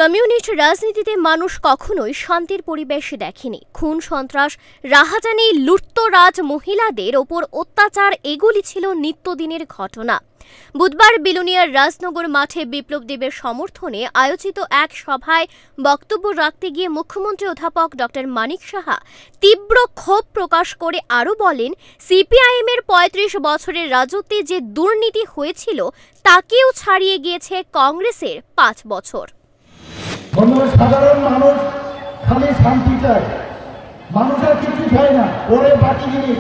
Communist রাজনীতিতে মানুষ কখনোই শান্তির পরিবেশ দেখেনি। খুন, সন্ত্রাস, রাহাজানি, লুটতরাজ, মহিলাদের ওপর অত্যাচার এগুলি ছিল নিত্যদিনের ঘটনা। বুধবার বিলোনিয়ার রাজনগর মাঠে বিপ্লব দেবের সমর্থনে আয়োজিত এক সভায় বক্তব্য রাখতে গিয়ে মুখ্যমন্ত্রী অধ্যাপক ডক্টর মানিক সাহা তীব্র ক্ষোভ প্রকাশ করে আরও বলেন, সিপিআইএমের ৩৫ বছরের রাজত্বে যে দুর্নীতি হয়েছিল তাকেও ছাড়িয়ে গিয়েছে কংগ্রেসের ৫ বছর। সাধারণ মানুষ খালি শান্তি চায়, মানুষের কিছু চায় না। পরে বাকি জিনিস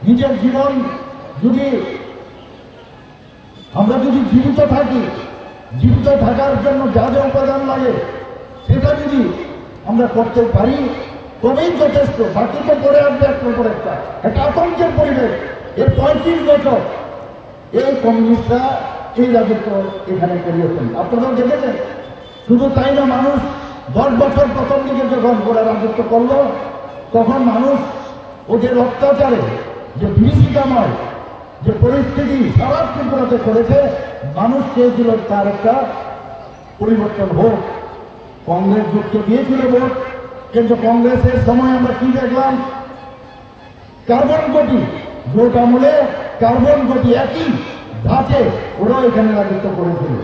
নিজের জীবন আমরা যদি জীবিত থাকি, জীবিত থাকার জন্য যা যা উপাদান লাগে সেটা যদি আমরা করতে পারি তবেই যথেষ্ট। বাকি তো পরে আসবে একটার পর একটা আতঙ্কের পরিবেশ। এর ৩৫ বছর এই কমিউনিস্টরা এই রাজত্ব এখানে করিয়েছেন, আপনারাও দেখেছেন। শুধু তাই না, মানুষ ১০ বছর প্রথম দিকে যখন ওরা রাজত্ব করলো তখন মানুষ ওদের অত্যাচারে যে বিভীষিকাময় যে পরিস্থিতি সারা ত্রিপুরাতে করেছে, মানুষ চেয়েছিল তার একটা পরিবর্তন হোক। কংগ্রেস যুক্তি দিয়েছিল ভোট, কিন্তু কংগ্রেসের সময় আমরা কি দেখলাম? কার্বন গতি, ভোট আমলে কার্বন গতি একই ধাঁচে ওরা এখানে রাজত্ব করেছিল।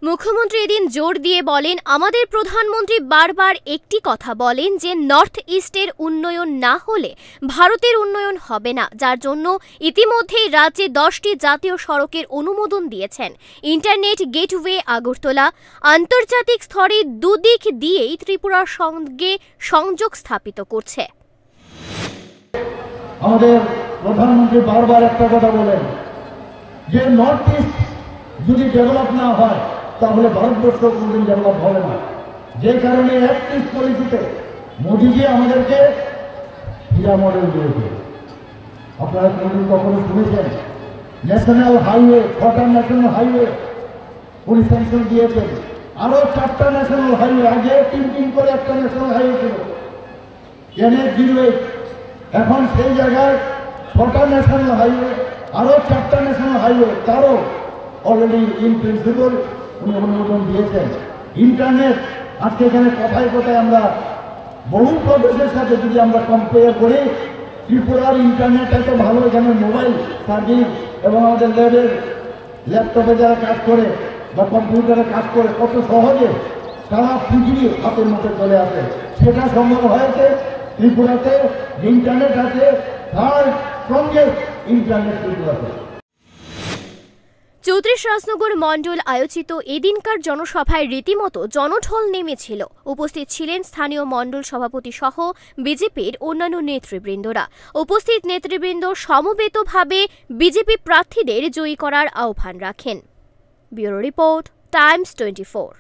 মুখ্যমন্ত্রী এদিন জোর দিয়ে বলেন, আমাদের প্রধানমন্ত্রী বারবার একটি কথা বলেন যে নর্থ ইস্টের উন্নয়ন না হলে ভারতের উন্নয়ন হবে না, যার জন্য ইতিমধ্যেই রাজ্যে 10টি জাতীয় সড়কের অনুমোদন দিয়েছেন। ইন্টারনেট গেটওয়ে আগরতলা আন্তর্জাতিক স্তরে দুদিক দিয়েই ত্রিপুরার সঙ্গে সংযোগ স্থাপিত করছে। আমাদের প্রধানমন্ত্রী বারবার একটা কথা বলেন যে নর্থ ইস্ট যদি ডেভেলপ না হয় তাহলে ভারতবর্ষ কোনদিন ডেভেলপ হবে না। যে কারণে অ্যাক্ট ইস্ট পলিসিতে মোদীজি আমাদেরকে হীরা মডেল দিয়েছে। আপনারা কোনদিন কখনো শুনেছেন? ন্যাশনাল হাইওয়ে, 6টা ন্যাশনাল হাইওয়ে উনি স্যাংশন দিয়েছেন। আরো 4টা ন্যাশনাল হাইওয়ে, আগে 3 করে একটা ন্যাশনাল হাইওয়ে ছিল NH-08, এখন সেই জায়গায় 6টা ন্যাশনাল হাইওয়ে, আরো 4টা ন্যাশনাল হাইওয়ে, তারও অলরেডি ইন প্রিন্সিপাল উনি অনুমোদন দিয়েছেন। ইন্টারনেট আজকে এখানে কথায় কথায় আমরা বহু প্রদেশের সাথে যদি আমরা কম্পেয়ার করি, ত্রিপুরার ইন্টারনেট এত ভালো। এখানে মোবাইল সার্ভিস এবং আমাদের ল্যাপটপে যারা কাজ করে বা কম্পিউটারে কাজ করে কত সহজে সারা পৃথিবী হাতের মধ্যে চলে আসে, সেটা সম্ভব হয়েছে ত্রিপুরাতে। ইন্টারনেট আছে, থার্ড স্ট্রংগেস্ট ইন্টারনেট ত্রিপুরাতে। ৩৪ রাজনগর মণ্ডল আয়োজিত এদিনকার জনসভায় রীতিমতো জনঢল নেমেছিল। উপস্থিত ছিলেন স্থানীয় মণ্ডল সভাপতি সহ বিজেপির অন্যান্য নেতৃবৃন্দরা। উপস্থিত নেতৃবৃন্দ সমবেতভাবে বিজেপি প্রার্থীদের জয়ী করার আহ্বান রাখেন। Bureau report, Times 24।